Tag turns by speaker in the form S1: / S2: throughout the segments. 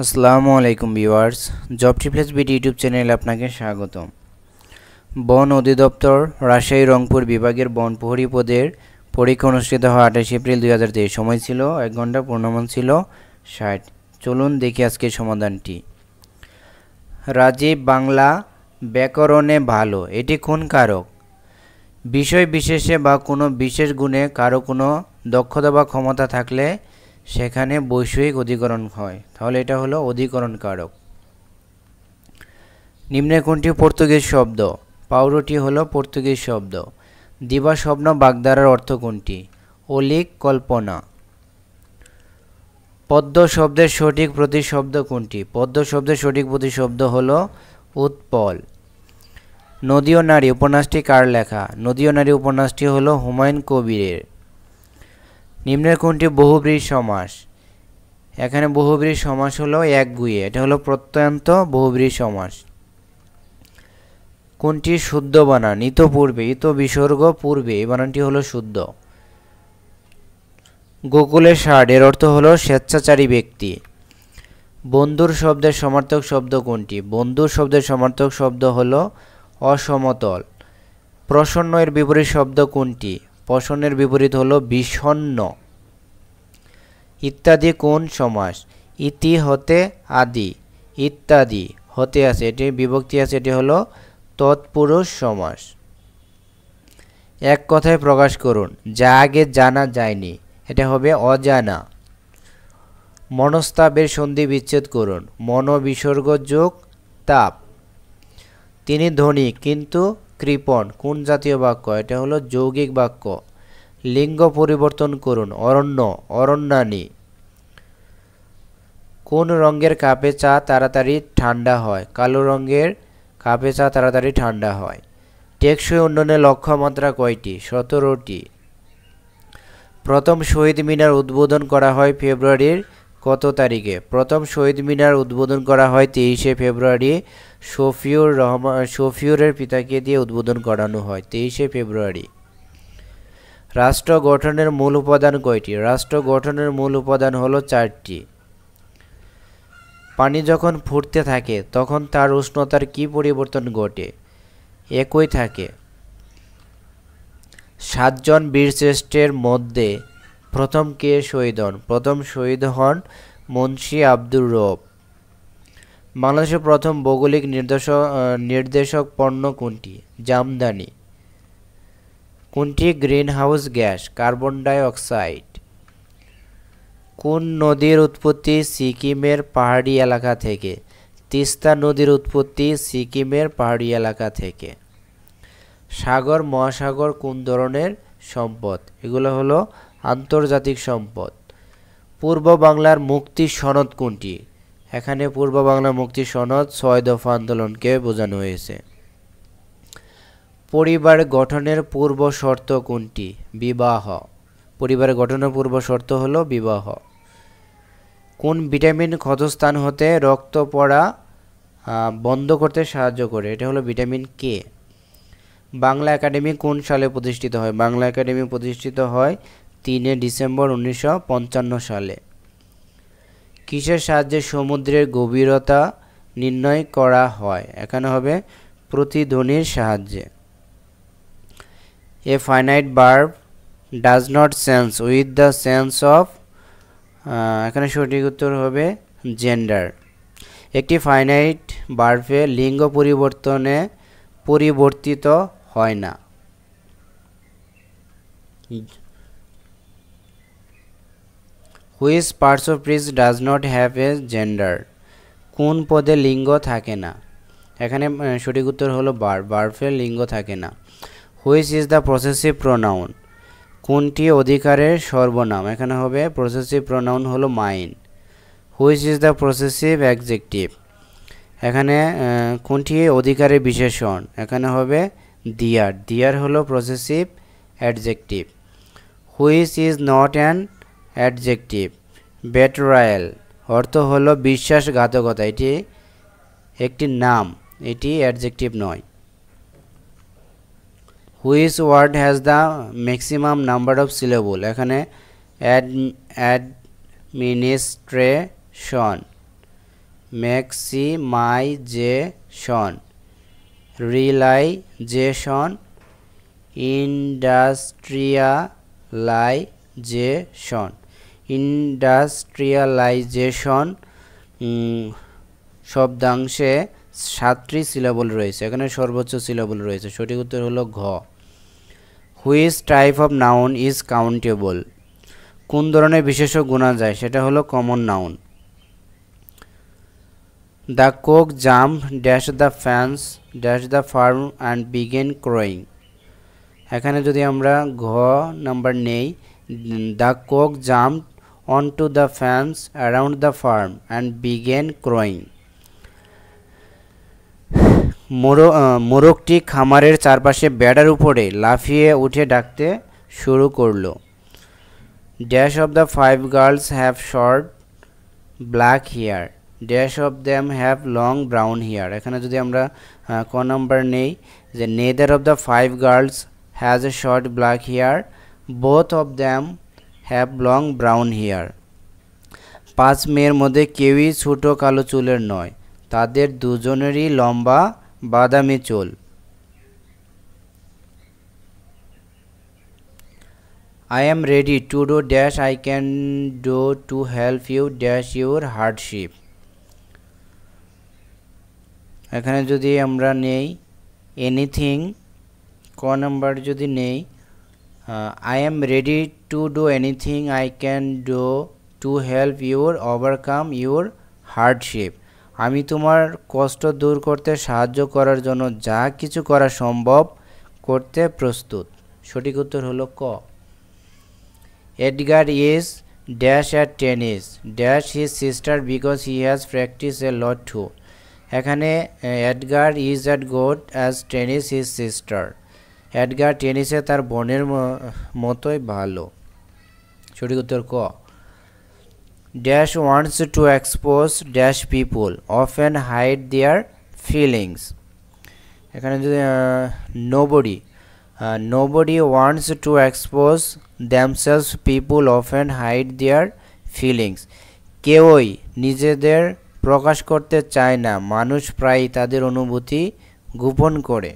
S1: আসসালামু আলাইকুম viewers, job ট্রিপলেস BD YouTube চ্যানেলে আপনাকে স্বাগতম। বন অধিদপ্তর রাজশাহী রংপুর বিভাগের বন প্রহরী পদের পরীক্ষা অনুষ্ঠিত হয় 28 এপ্রিল 2023। সময় ছিল 1 ঘন্টা, পূর্ণমান ছিল 60। চলুন দেখি আজকের সমাধানটি। রাজীব বাংলা ব্যাকরণে ভালো, এটি কোন কারক? বিষয় বিশেষে বা কোনো বিশেষ গুণে কারো কোনো দক্ষতা বা ক্ষমতা থাকলে সেখানে বৈষয়িক অধিকরণ হয়, তাহলে এটা হলো অধিকরণ কারক। নিম্নে কোনটি পর্তুগিজ শব্দ? পাউরুটি হলো পর্তুগিজ শব্দ। দিবা স্বপ্ন বাগধারার অর্থ কোনটি? অলিক কল্পনা। পদ্ম শব্দের সঠিক প্রতিশব্দ কোনটি? পদ্ম শব্দের সঠিক প্রতিশব্দ হলো উৎপল। নদী ও নারী উপন্যাসটি কার লেখা? নদী ও নারী উপন্যাসটি হলো হুমায়ুন কবিরের। নিম্নের কোনটি বহুব্রীহি সমাস? এখানে বহুব্রীহি সমাস হলো একগুঁয়ে, এটা হলো প্রত্যয়ন্ত বহুব্রীহি সমাস। কোনটি শুদ্ধ বানান? ইতো পূর্বে, ইতো বিসর্গ পূর্বে, এই বানানটি হলো শুদ্ধ। গোকুলের ষাঁড় এর অর্থ হলো স্বেচ্ছাচারী ব্যক্তি। বন্ধুর শব্দের সমার্থক শব্দ কোনটি? বন্ধুর শব্দের সমার্থক শব্দ হলো অসমতল। প্রসন্ন এর বিপরীত শব্দ কোনটি? প্রসন্নের বিপরীত হলো বিষণ্ণ। ইত্যাদি কোন সমাস? ইতি হতে আদি, ইত্যাদি হতে আছে, এটি বিভক্তি আছে, এটি হলো তৎপুরুষ সমাস। এক কথায় প্রকাশ করুন, যা আগে জানা যায়নি, এটা হবে অজানা। মনস্তাপের সন্ধি বিচ্ছেদ করুন, মন বিসর্গ যোগ তাপ। তিনি ধনী কিন্তু কৃপণ, কোন জাতীয় বাক্য? এটা হলো যৌগিক বাক্য। লিঙ্গ পরিবর্তন করুন, অরণ্য অরণ্যানী। কোন রঙের কাপে চা তাড়াতাড়ি ঠান্ডা হয়? কালো রঙের কাপে চা তাড়াতাড়ি ঠান্ডা হয়। টেকসই উন্নয়নের লক্ষ্যমাত্রা কয়টি? 17টি। প্রথম শহীদ মিনার উদ্বোধন করা হয় ফেব্রুয়ারির কত তারিখে? প্রথম শহীদ মিনার উদ্বোধন করা হয় 23শে ফেব্রুয়ারি। শফিউরের পিতাকে দিয়ে উদ্বোধন করানো হয় 23শে ফেব্রুয়ারি। রাষ্ট্র গঠনের মূল উপাদান কয়টি? রাষ্ট্র গঠনের মূল উপাদান হলো 4টি। পানি যখন ফুটতে থাকে তখন তার উষ্ণতার কি পরিবর্তন ঘটে? একই থাকে। 7 জন বীরশ্রেষ্ঠের মধ্যে প্রথম কে শহীদ হন? প্রথম শহীদ হন মুন্সি আব্দুর রব। বাংলাদেশের প্রথম ভৌগোলিক নির্দেশক পণ্য কোনটি? জামদানি। কোনটি green house gas? Carbon die oxide. কোন নদীর উৎপত্তি সিকিমের পাহাড়ি এলাকা থেকে? তিস্তা নদীর উৎপত্তি সিকিমের পাহাড়ি এলাকা থেকে। সাগর মহাসাগর কোন ধরনের সম্পদ? এগুলো হলো আন্তর্জাতিক সম্পদ। পূর্ব বাংলার মুক্তি সনদ কোনটি? এখানে পূর্ব বাংলার মুক্তি সনদ 6 দফা আন্দোলনকে বোঝানো হয়েছে। পরিবার গঠনের পূর্ব শর্ত কোনটি? বিবাহ। পরিবার গঠনের পূর্ব শর্ত হলো বিবাহ। কোন ভিটামিন ক্ষতস্থান হতে রক্ত পড়া বন্ধ করতে সাহায্য করে? এটা হলো ভিটামিন কে। বাংলা একাডেমি কোন সালে প্রতিষ্ঠিত হয়? বাংলা একাডেমি প্রতিষ্ঠিত হয় 3 ডিসেম্বর 1955 সালে। কিসের সাহায্যে সমুদ্রের গভীরতা নির্ণয় করা হয়? এখানে হবে প্রতিধ্বনির সাহায্যে। এ finite verb does not sense with the sense of, এখানে সঠিক উত্তর হবে জেন্ডার। একটি ফাইনাইট ভার্বে লিঙ্গ পরিবর্তিত হয় না। Which parts of speech does not have a gender? কোন পদে লিঙ্গ থাকে না? এখানে সঠিক উত্তর হলো ভার্বের লিঙ্গ থাকে না। Which is the possessive pronoun? কোনটি অধিকারের সর্বনাম? এখানে হবে পসেসিভ প্রোনাউন হলো mine. Which is the possessive adjective? এখানে কোনটি অধিকারের বিশেষণ? এখানে হবে দিয়ার। দিয়ার হলো possessive adjective. Which is not an adjective? Betrayal অর্থ হলো বিশ্বাসঘাতকতা, এটি একটি নাম, এটি অ্যাডজেক্টিভ নয়। Which word has the maximum number of syllable? এখানে administration. Maximization, realization, industrialization. Industrialization শব্দাংশে 7টি সিলেবল রয়েছে, এখানে সর্বোচ্চ সিলেবল রয়েছে। সঠিক উত্তর হলো ঘ। Which type of noun is countable, কোন ধরনের বিশেষ্য গোনা যায়, সেটা হলো common noun. The cock jump dash the fence dash the farm and began crowing. এখানে যদি আমরা ঘ নাম্বার নেই, the cock jump on to the fence around the farm and began crowing. মোরগটি খামারের চারপাশে বেড়ার উপরে লাফিয়ে উঠে ডাকতে শুরু করলো। Dash of the 5 girls have short black hair, dash of them have long brown hair. এখানে যদি আমরা ক নাম্বার নেই, যে neither of the 5 girls has a short black hair, both of them have long brown hair. 5 মেয়ের মধ্যে কেউই ছোট কালো চুলের নয়, তাদের দুজনেরই লম্বা বাদামি চুল। I am ready to do dash I can do to help you dash your hardship। এখানে যদি আমরা নেই এনিথিং, ক নাম্বার যদি নেই, I am ready to do anything I can do to help you overcome your hardship। আমি তোমার কষ্ট দূর করতে সাহায্য করার জন্য যা কিছু করা সম্ভব করতে প্রস্তুত। সঠিক উত্তর হলো ক। Edgar is dash at tennis dash his sister because he has practiced a lot too। এখানে Edgar is at good as tennis his sister। Edgar টেনিসে তার বোনের মতোই ভালো। সঠিক উত্তর ক। Dash wants to expose dash people often hide their feelings। এখানে যদি nobody wants to expose themselves people often hide their feelings। কেউই নিজেদের প্রকাশ করতে চায় না, মানুষ প্রায়ই তাদের অনুভূতি গোপন করে।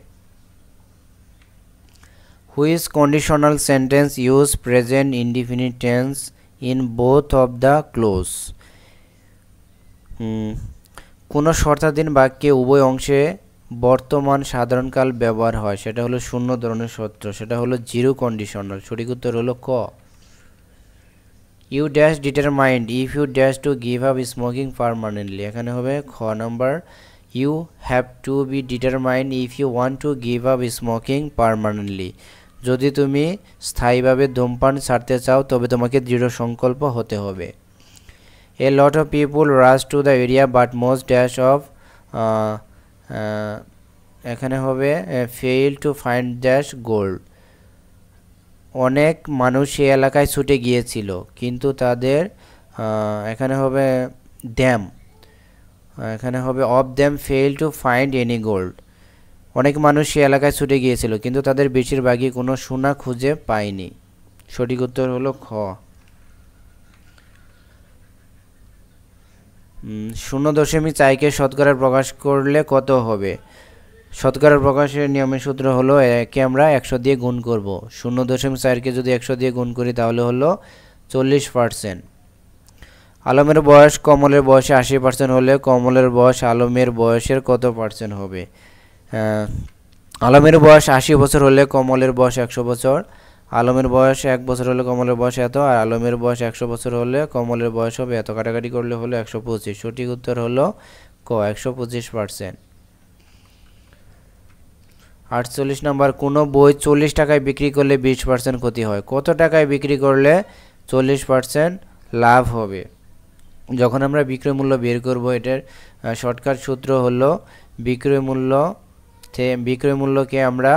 S1: Which conditional sentence use present indefinite tense in both of the clause? কোন শর্তাধীন বাক্যে উভয় অংশে বর্তমান সাধারণকাল ব্যবহার হয়, সেটা হলো শূন্য ধরনের শর্ত, সেটা হলো জিরো কন্ডিশনাল। সঠিক উত্তর হলো ক। You dash determined if you dash to give up smoking permanently. এখানে হবে খ number, you have to be determined if you want to give up smoking permanently. যদি তুমি স্থায়ীভাবে ধূমপান ছাড়তে চাও তবে তোমাকে দৃঢ় সংকল্প হতে হবে। A lot of people rush to the area but most dash of, এখানে হবে fail to find dash gold. অনেক মানুষ সেই এলাকায় ছুটে গিয়েছিল কিন্তু তাদের, এখানে হবে দ্যাম, এখানে হবে of them fail to find any gold. অনেক মানুষ সেই এলাকায় ছুটে গিয়েছিল কিন্তু তাদের বেশিরভাগই কোনো সোনা খুঁজে পায়নি। সঠিক উত্তর হলো খ। 0.4কে শতকরায় প্রকাশ করলে কত হবে? শতকরার প্রকাশের নিয়মের সূত্র হলো, একে আমরা 100 দিয়ে গুণ করব। 0.4কে যদি 100 দিয়ে গুণ করি তাহলে হলো 40%। আলমের বয়স কমলের বয়সে 80% হলে কমলের বয়স আলমের বয়সের কত পার্সেন্ট হবে? আলমের বয়স 80 বছর হলে কমলের বয়স 100 বছর, আলমের বয়স 1 বছর হলে কমলের বয়স এত, আর আলমের বয়স 100 বছর হলে কমলের বয়স হবে এত। কাটাকাটি করলে হলো 125। সঠিক উত্তর হলো ক, 125%। 48 নম্বর, কোনো বই 40 টাকায় বিক্রি করলে 20% ক্ষতি হয়, কত টাকায় বিক্রি করলে 40% লাভ হবে? যখন আমরা বিক্রয় মূল্য বের করব, এটার শর্টকাট সূত্র হলো বিক্রয় মূল্যকে আমরা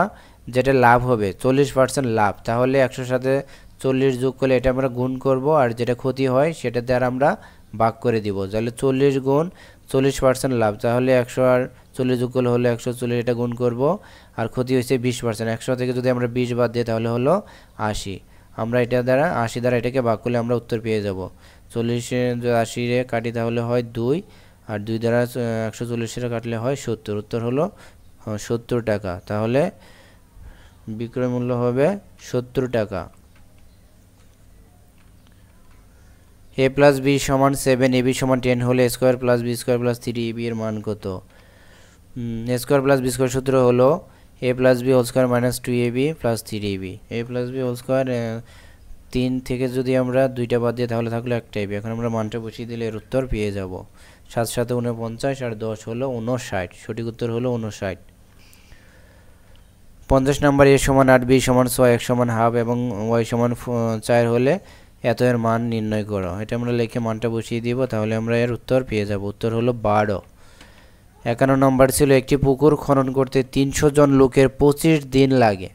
S1: যেটা লাভ হবে 40% লাভ, তাহলে 100 সাথে 40 যোগ করলে এটা আমরা গুণ করব, আর যেটা ক্ষতি হয় সেটা দ্বারা আমরা ভাগ করে দিব। তাহলে 40 গুণ 40% লাভ, তাহলে 100 আর 40 যোগ করলে হলো 140, এটা গুণ করব, আর ক্ষতি হয়েছে 20%। 100 থেকে যদি আমরা 20 বাদ দিই তাহলে হলো 80। আমরা এটা দ্বারা 80 দ্বারা এটাকে ভাগ করলে আমরা উত্তর পেয়ে যাব। 40 80 কাটি তাহলে হয় 2, আর 2 দ্বারা 140 কাটলে হয় 70, উত্তর হলো 70 টাকা। তাহলে বিক্রয় মূল্য হবে 70 টাকা। a প্লাস b সমান 7, ab সমান 10 হলে a square plus b square plus 3ab এর মান কত? a square plus b square সূত্র হলো a plus b whole square minus 2ab plus 3ab। a plus b whole square 3 থেকে যদি আমরা 2টা বাদ দিই তাহলে থাকলো একটাই b। এখন আমরা মানটা বসিয়ে দিলে এর উত্তর পেয়ে যাব। 7 7 49 আর 10 হলো 59, সঠিক উত্তর হলো 59। 50 নাম্বার a সমান 8, b সমান 6, x সমান হাফ এবং y সমান 4 হলে এত এর মান নির্ণয় করো। এটা আমরা লিখে মানটা বসিয়ে দিব, তাহলে আমরা এর উত্তর পেয়ে যাব। উত্তর হলো 12। 51 নম্বর ছিল একটি পুকুর খনন করতে 300 জন লোকের 25 দিন লাগে।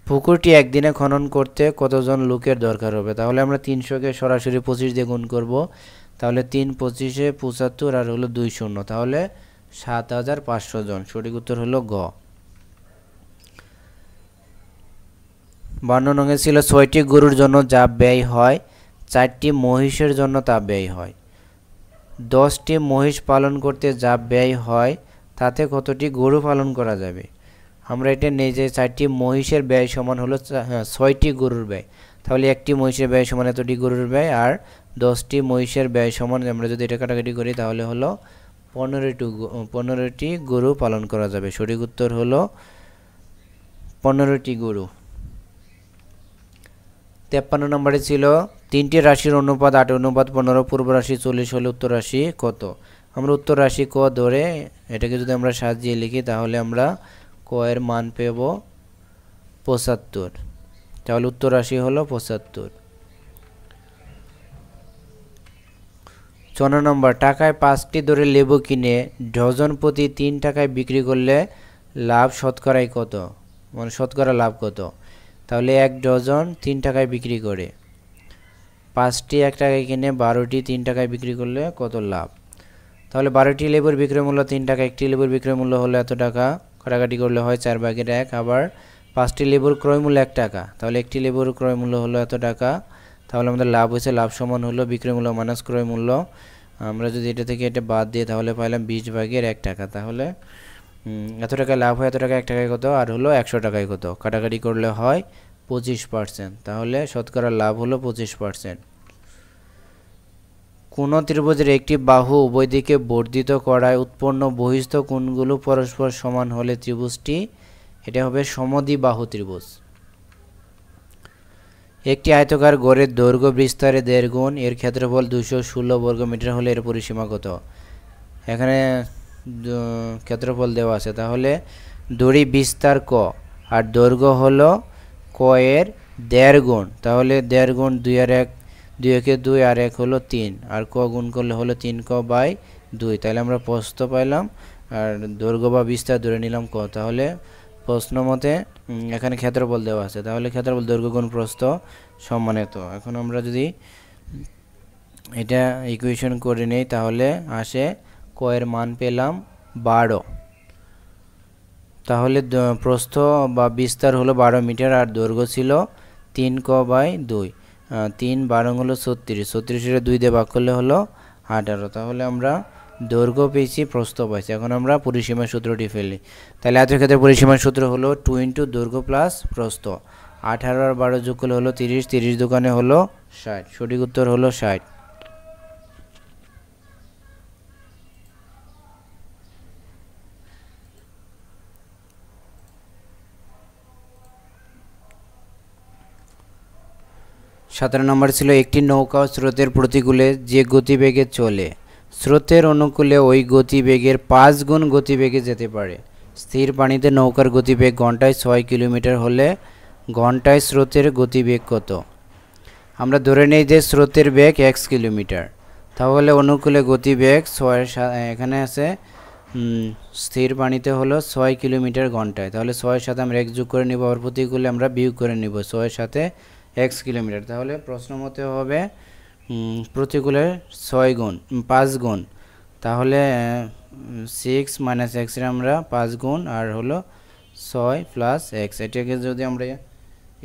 S1: পুকুরটি একদিনে খনন করতে কতজন লোকের দরকার হবে? তাহলে আমরা 300কে সরাসরি 25 দিয়ে গুণ করব, তাহলে 3 25 75 আর হলো 2 শূন্য, তাহলে 7500 জন। সঠিক উত্তর হলো গ। 52 নং ছিল 6টি গরুর জন্য যা ব্যয় হয় 4টি মহিষের জন্য তা ব্যয় হয়। 10টি মহিষ পালন করতে যা ব্যয় হয় তাতে কতটি গরু পালন করা যাবে? আমরা এটা নেই যে 4টি মহিষের ব্যয় সমান হলো 6টি গরুর ব্যয়, তাহলে একটি মহিষের ব্যয় সমান এতটি গরুর ব্যয়, আর 10টি মহিষের ব্যয় সমান আমরা যদি এটা কাটাকাটি করি তাহলে হলো 15টি গরু পালন করা যাবে। সঠিক উত্তর হলো 15টি গরু। 53 নম্বরে ছিল 3টি রাশির অনুপাত 8 অনুপাত 15, পূর্ব রাশি 40 হলে উত্তর রাশি কত? আমরা উত্তর রাশি ক ধরে এটাকে যদি আমরা সাজিয়ে লিখি তাহলে আমরা ক এর মান পেব 75, তাহলে উত্তর রাশি হলো 75। 54 নম্বর টাকায় 5টি ধরে লেবু কিনে ডজন প্রতি 3 টাকায় বিক্রি করলে লাভ শতকরাই কত? মানে শতকরা লাভ কত? তাহলে 1 ডজন 3 টাকায় বিক্রি করে 5টি 1 টাকায় কিনে 12টি 3 টাকায় বিক্রি করলে কত লাভ? তাহলে 12টি লেবুর বিক্রয় মূল্য 3 টাকা, একটি লেবুর বিক্রয় মূল্য হলো এত টাকা, কাটাকাটি করলে হয় 4/1। আবার 5টি লেবুর ক্রয় মূল্য 1 টাকা, তাহলে একটি লেবুর ক্রয় মূল্য হলো এত টাকা, তাহলে আমাদের লাভ হয়েছে, লাভ সমান হলো বিক্রয় মূল্য মাইনাস ক্রয় মূল্য। আমরা যদি এটা থেকে এটা বাদ দিই তাহলে পাইলাম 20/1 টাকা। তাহলে এত টাকা লাভ হয়, এত টাকা 1 টাকায় কত, আর হলো 100 টাকায় কত, কাটাকাটি করলে হয় 25%, তাহলে শতকরা লাভ হলো 25%। কোন ত্রিভুজের একটি বাহু উভয় দিকে বর্ধিত করায় উৎপন্ন বহিস্থ কোণগুলো পরস্পর সমান হলে ত্রিভুজটি এটা হবে সমদ্বিবাহু ত্রিভুজ। একটি আয়তকার গড়ের দৈর্ঘ্য বিস্তারে 1.5 গুণ, এর ক্ষেত্রফল 216 বর্গমিটার হলে এর পরিসীমা কত? এখানে ক্ষেত্রফল দেওয়া আছে, তাহলে দড়ি বিস্তার ক আর দৈর্ঘ্য হলো ক এর 1.5 গুণ, তাহলে 1.5 গুণ 2 আর 1, 2 একে 2 আর 1 হলো 3, আর ক গুণ করলে হলো 3ক/2, তাহলে আমরা প্রস্থ পাইলাম আর দৈর্ঘ্য বা বিস্তার ধরে নিলাম ক। তাহলে প্রশ্ন মতে এখানে ক্ষেত্রফল দেওয়া আছে, তাহলে ক্ষেত্রফল দৈর্ঘ্য গুণ প্রস্থ সমান এত। এখন আমরা যদি এটা ইকুয়েশন করে নেই তাহলে আসে ক এর মান পেলাম 12, তাহলে প্রস্থ বা বিস্তার হলো 12 মিটার আর দৈর্ঘ্য ছিল 3ক/2, 3 12 হলো 36, 36 2 দিয়ে ভাগ করলে হলো 18, তাহলে আমরা দৈর্ঘ্য পেয়েছি, প্রস্থ পাইছি। এখন আমরা পরিসীমার সূত্রটি ফেলি, তাহলে এত ক্ষেত্রে পরিসীমার সূত্র হলো 2 × দৈর্ঘ্য প্লাস প্রস্থ, 18 আর 12 যোগ করলে হলো 30, 30 দোকানে হলো 60, সঠিক উত্তর হলো 60। সতেরো নম্বর ছিল একটি নৌকা স্রোতের প্রতিকূলে যে গতিবেগে চলে স্রোতের অনুকূলে ওই গতিবেগের 5 গুণ গতিবেগে যেতে পারে। স্থির পানিতে নৌকার গতিবেগ ঘন্টায় 6 কিলোমিটার হলে ঘন্টায় স্রোতের গতিবেগ কত? আমরা ধরে নেই যে স্রোতের বেগ x কিলোমিটার, তাহলে অনুকূলে গতিবেগ 6, এখানে আছে স্থির পানিতে হলো 6 কিলোমিটার ঘন্টায়, তাহলে 6 সাথে আমরা x যোগ করে নিব, আর প্রতিকূলে আমরা বিয়োগ করে নিব 6 সাথে x কিলোমিটার, তাহলে প্রশ্ন মতে হবে প্রতিকূলে 5 গুণ, তাহলে 6 - x এর আমরা 5 গুণ আর হলো 6 + x, এটাকে যদি আমরা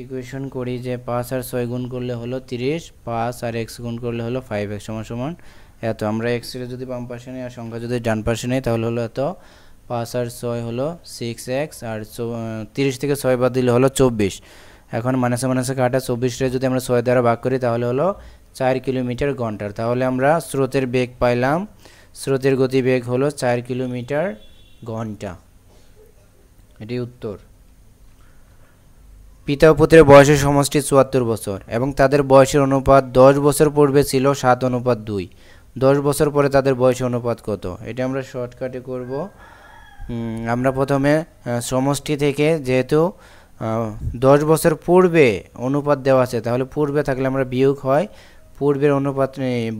S1: ইকুয়েশন করি যে 5 আর 6 গুণ করলে হলো 30, 5 আর x গুণ করলে হলো 5x = এত। আমরা এক্স রে যদি বাম পাশে নেই আর সংখ্যা যদি ডান পাশে নেই তাহলে হলো এত। 5 আর 6 হলো 6x, আর 30 থেকে 6 বাদ দিলে হলো 24। এখন মাইনাসে মাইনাসে কাটা, 24 যদি আমরা 6 দ্বারা ভাগ করি তাহলে হলো 4 কিলোমিটার ঘন্টা। তাহলে আমরা স্রোতের বেগ পাইলাম, স্রোতের গতিবেগ হলো 4 কিলোমিটার ঘন্টা। এটি উত্তর। পিতা ও পুত্রের বয়সের সমষ্টি 74 বছর এবং তাদের বয়সের অনুপাত 10 বছর পূর্বে ছিল 7:2। 10 বছর পরে তাদের বয়সের অনুপাত কত? এটা আমরা শর্টকাটে করব। আমরা প্রথমে সমষ্টি থেকে, যেহেতু 10 বছর পূর্বে অনুপাত দেওয়া আছে তাহলে পূর্বে থাকলে আমরা বিয়োগ হয়, পূর্বের অনুপাত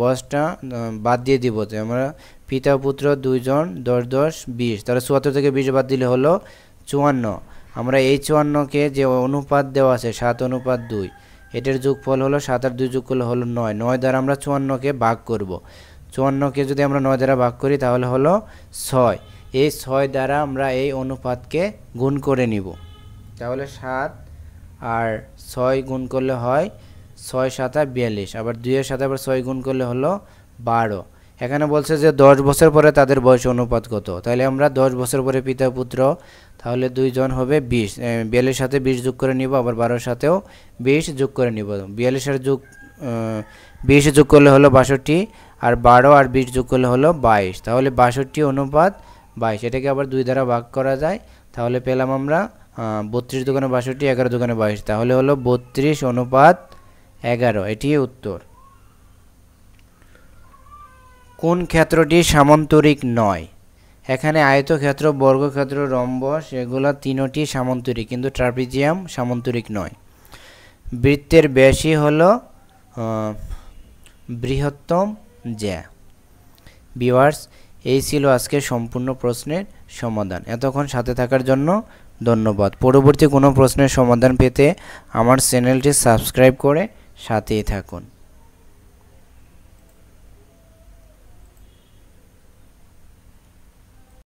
S1: বয়সটা বাদ দিয়ে দিব। তো আমরা পিতা পুত্র দুইজন, 10 10 20, তাহলে 74 থেকে 20 বাদ দিলে হলো 54। আমরা এই 54কে যে অনুপাত দেওয়া আছে 7:2, এটার যোগফল হলো 7 আর 2 যোগ করলে হলো 9। 9 দ্বারা আমরা 54কে ভাগ করব। 54কে যদি আমরা 9 দ্বারা ভাগ করি তাহলে হলো 6। এই 6 দ্বারা আমরা এই অনুপাতকে গুণ করে নিব। তাহলে 7 আর 6 গুণ করলে হয় 6 7 42, আবার 2 এর সাথে আবার 6 গুণ করলে হলো 12। এখানে বলছে যে 10 বছর পরে তাদের বয়স অনুপাত কত, তাহলে আমরা 10 বছর পরে পিতা পুত্র, তাহলে দুইজন হবে 20। 42 সাথে 20 যোগ করে নিব, আবার 12 সাথেও 20 যোগ করে নিব। 42 এর যোগ 20 যোগ করলে হলো 62, আর 12 আর 20 যোগ করলে হলো 22। তাহলে 62 অনুপাত 22, এটাকে আবার 2 দ্বারা ভাগ করা যায়। তাহলে পেলাম আমরা 32 দোকানে 62, 11 দোকানে 22, তাহলে হলো 32 অনুপাত 11। এটি উত্তর। কোন ক্ষেত্রটি সামান্তরিক নয়? এখানে আয়তক্ষেত্র, বর্গক্ষেত্র, রম্বস এগুলো তিনটি সামান্তরিক, কিন্তু ট্রাপিজিয়াম সামান্তরিক নয়। বৃত্তের ব্যাসই হলো বৃহত্তম জ্যা। ভিউয়ার্স, এই ছিল আজকের সম্পূর্ণ প্রশ্নের সমাধান। এতক্ষণ সাথে থাকার জন্য ধন্যবাদ। পরবর্তী কোনো প্রশ্নের সমাধান পেতে আমার চ্যানেলটি সাবস্ক্রাইব করে সাথেই থাকুন।